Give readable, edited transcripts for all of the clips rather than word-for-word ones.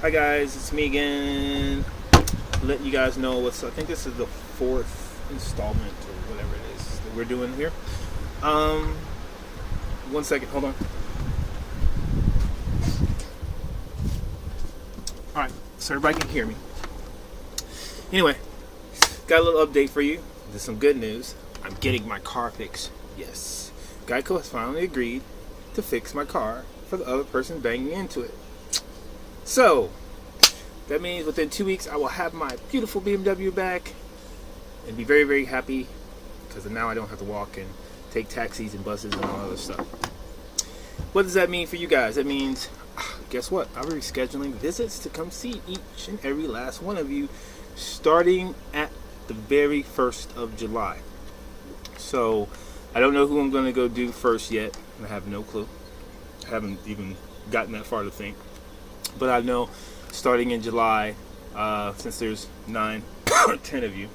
Hi guys, it's me again. Letting you guys know I think this is the 4th installment or whatever it is that we're doing here. 1 second, hold on. Alright, so everybody can hear me. Anyway, got a little update for you. There's some good news. I'm getting my car fixed. Yes. Geico has finally agreed to fix my car for the other person banging into it. So, that means within 2 weeks I will have my beautiful BMW back and be very, very happy because now I don't have to walk and take taxis and buses and all other stuff. What does that mean for you guys? That means, guess what? I'll be scheduling visits to come see each and every last one of you starting at the very 1st of July. So, I don't know who I'm going to go do first yet. I have no clue. I haven't even gotten that far to think. But I know starting in July, since there's 9 or 10 of you,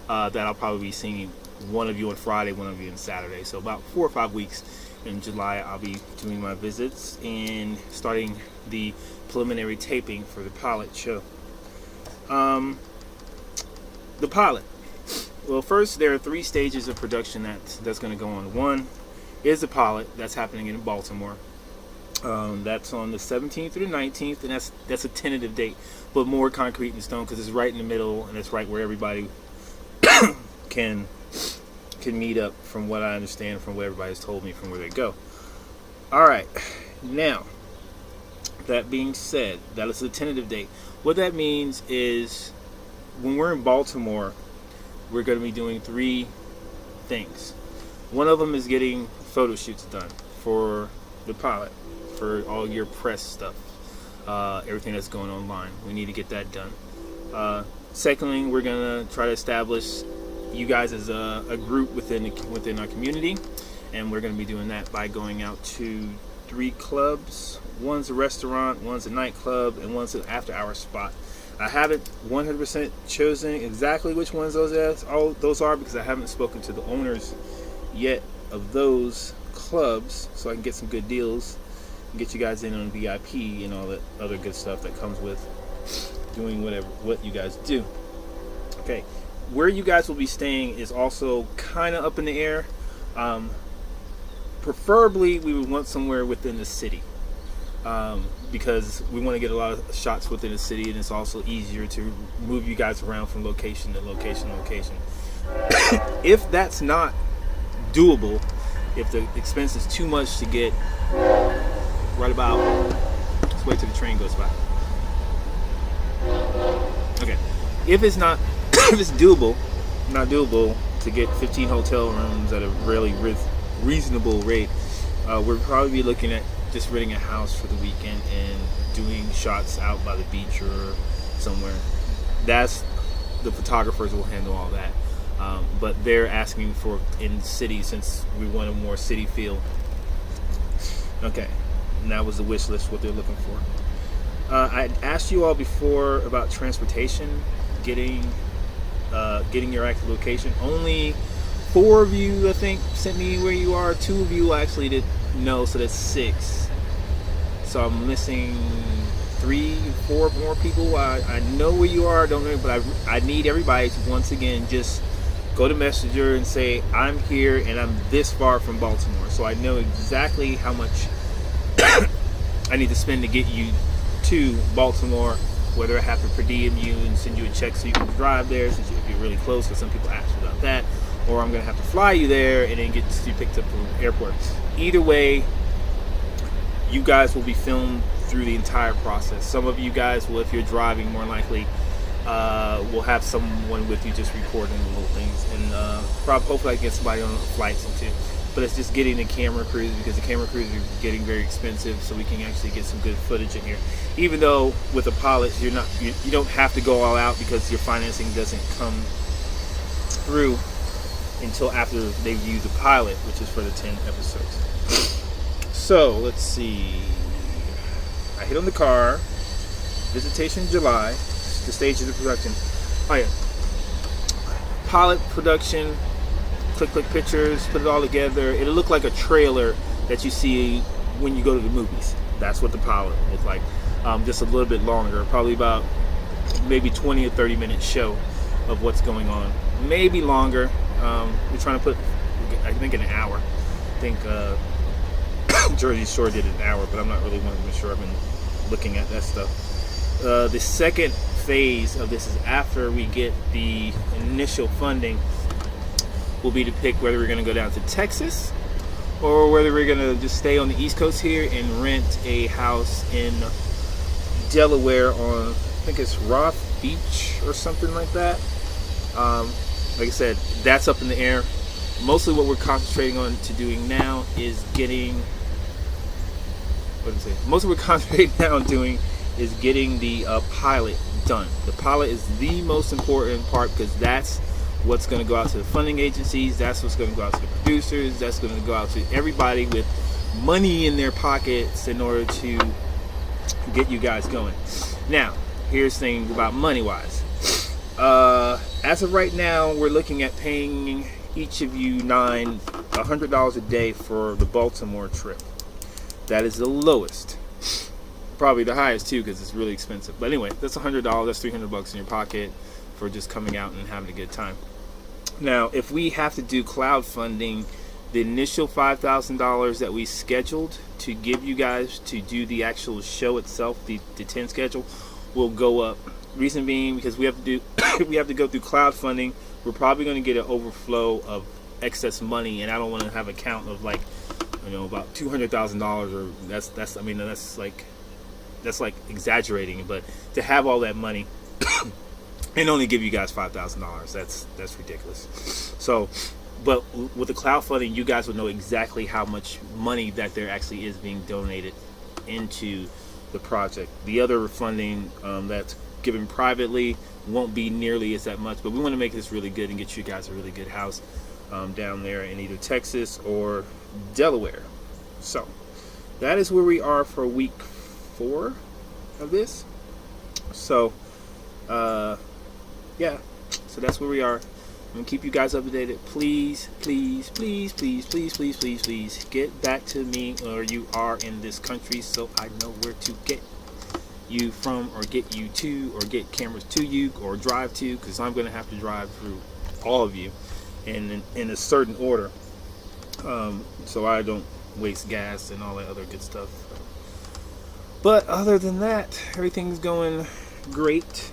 that I'll probably be seeing one of you on Friday, one of you on Saturday. So about 4 or 5 weeks in July, I'll be doing my visits and starting the preliminary taping for the pilot show. The pilot. Well, first, there are 3 stages of production that's going to go on. One is the pilot. That's happening in Baltimore. That's on the 17th through the 19th, and that's a tentative date, but more concrete in stone because it's right in the middle, and it's right where everybody can meet up, from what I understand, from what everybody's told me, from where they go. All right, now that being said, that is a tentative date. What that means is when we're in Baltimore, we're going to be doing 3 things. One of them is getting photo shoots done for the pilot, for all your press stuff, everything that's going online. We need to get that done. Secondly, we're gonna try to establish you guys as a group within our community, and we're gonna be doing that by going out to 3 clubs. One's a restaurant, one's a nightclub, and one's an after-hour spot. I haven't 100% chosen exactly which ones those are because I haven't spoken to the owners yet of those clubs, so I can get some good deals and get you guys in on VIP and all that other good stuff that comes with doing what you guys do. Okay, where you guys will be staying is also kind of up in the air. Preferably, we would want somewhere within the city because we want to get a lot of shots within the city, and it's also easier to move you guys around from location to location. If that's not doable, if the expense is too much to get right about, let's wait till the train goes by. Okay, if it's not not doable to get 15 hotel rooms at a really reasonable rate, we'll probably be looking at just renting a house for the weekend and doing shots out by the beach or somewhere. The photographers will handle all that. But they're asking for in city since we want a more city feel. Okay, and that was the wish list, what they're looking for. I asked you all before about transportation, getting your active location. Only 4 of you, I think, sent me where you are. 2 of you actually didn't know, so that's 6. So I'm missing 3, 4 more people. I know where you are, don't know, but I need everybody to once again just go to Messenger and say, I'm here and I'm this far from Baltimore. So I know exactly how much I need to spend to get you to Baltimore, whether I have to per diem you and send you a check so you can drive there, since if you're really close, because some people ask about that, or I'm going to have to fly you there and then get you picked up from the airport. Either way, you guys will be filmed through the entire process. Some of you guys will, if you're driving, more likely we'll have someone with you just recording the little things, and hopefully I can get somebody on the flights and too. But it's just getting the camera crews, because the camera crews are getting very expensive, so we can actually get some good footage in here. Even though with a pilot, you don't have to go all out because your financing doesn't come through until after they've used the pilot, which is for the 10 episodes. So let's see. I hit on the car. Visitation in July. The stages of production. Oh yeah. Pilot production. Click pictures. Put it all together. It'll look like a trailer that you see when you go to the movies. That's what the pilot looked like. Just a little bit longer, probably about maybe 20 or 30 minute show of what's going on. Maybe longer. We're trying to put, I think, an hour. I think Jersey Shore did an hour, but I'm not really 100% sure. I've been looking at that stuff. The second phase of this is after we get the initial funding, will be to pick whether we're going to go down to Texas or whether we're going to just stay on the East Coast here and rent a house in Delaware on, I think it's Roth Beach or something like that. Like I said, that's up in the air. Mostly what we're concentrating on to doing now is getting, mostly we're concentrating now on doing is getting the pilot done. The pilot is the most important part because that's what's going to go out to the funding agencies, that's what's going to go out to the producers, that's going to go out to everybody with money in their pockets in order to get you guys going. Now, here's the thing about money-wise. As of right now, we're looking at paying each of you $100 a day for the Baltimore trip. That is the lowest. Probably the highest too, because it's really expensive. But anyway, that's $100. That's $300 in your pocket for just coming out and having a good time. Now, if we have to do cloud funding, the initial $5,000 that we scheduled to give you guys to do the actual show itself, the 10 schedule, will go up. Reason being, because we have to do we have to go through cloud funding, we're probably going to get an overflow of excess money, and I don't want to have a count of like, about $200,000, or that's like exaggerating, but to have all that money and only give you guys $5,000, that's ridiculous. So, but with the cloud funding, you guys will know exactly how much money that there actually is being donated into the project. The other funding that's given privately won't be nearly as that much, but we want to make this really good and get you guys a really good house down there in either Texas or Delaware. So that is where we are for week 4 of this. So yeah, so that's where we are. I'm gonna keep you guys updated. Please get back to me where you are in this country so I know where to get you from, or get you to, or get cameras to you, or drive to, because I'm gonna have to drive through all of you in a certain order, so I don't waste gas and all that other good stuff. But other than that, everything's going great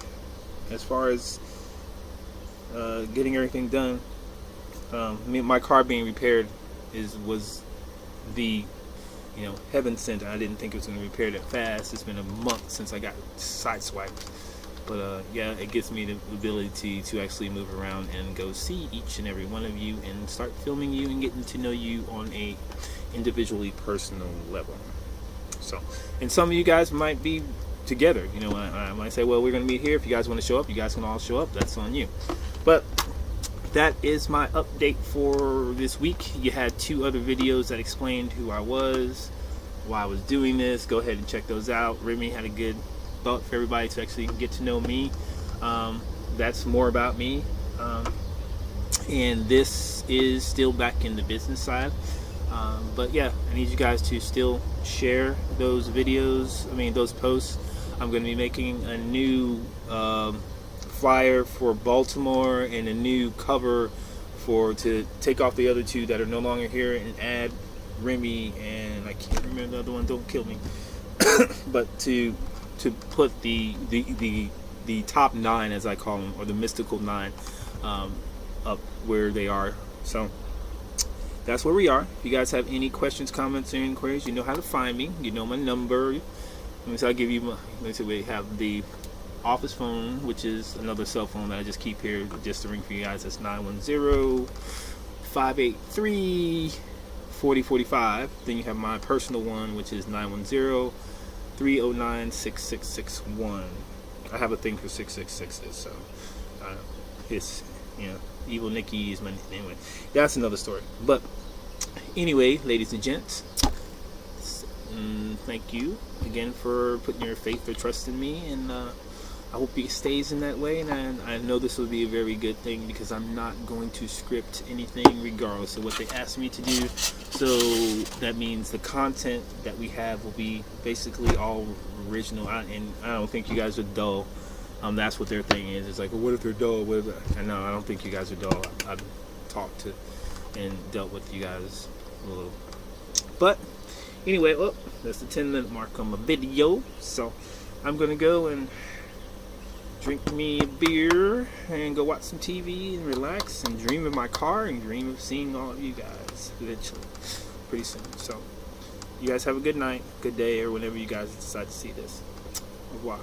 as far as getting everything done. My car being repaired was the heaven sent. I didn't think it was going to be repaired that fast. It's been a month since I got sideswiped, but yeah, it gives me the ability to actually move around and go see each and every one of you and start filming you and getting to know you on a individually personal level. So, and some of you guys might be together. I might say, well, we're going to meet here. If you guys want to show up, you guys can all show up. That's on you. But that is my update for this week. You had 2 other videos that explained who I was, why I was doing this. Go ahead and check those out. Remy had a good thought for everybody to actually get to know me. That's more about me. And this is still back in the business side. But yeah, I need you guys to still share those videos, those posts. I'm going to be making a new flyer for Baltimore and a new cover to take off the other 2 that are no longer here and add Remy, and I can't remember the other one, don't kill me. But to put the top 9, as I call them, or the mystical 9, up where they are. So that's where we are. If you guys have any questions, comments, or inquiries, you know how to find me. You know my number. I'll give you we have the office phone, which is another cell phone that I just keep here just to ring for you guys. That's 910-583-4045. Then you have my personal one, which is 910-309-6661. I have a thing for 666s, so it's Evil Nikki is my name. Anyway, that's another story. But anyway, ladies and gents, thank you again for putting your faith or trust in me, and I hope it stays in that way, and I know this will be a very good thing because I'm not going to script anything regardless of what they ask me to do. So that means the content that we have will be basically all original, and I don't think you guys are dull. That's what their thing is. It's like, well, what if they're dull? What if I don't think you guys are dull. I've talked to and dealt with you guys a little. But anyway, that's the 10-minute mark on my video. So I'm going to go and drink me a beer and go watch some TV and relax and dream in my car and dream of seeing all of you guys eventually, pretty soon. So you guys have a good night, good day, or whenever you guys decide to see this. Au revoir.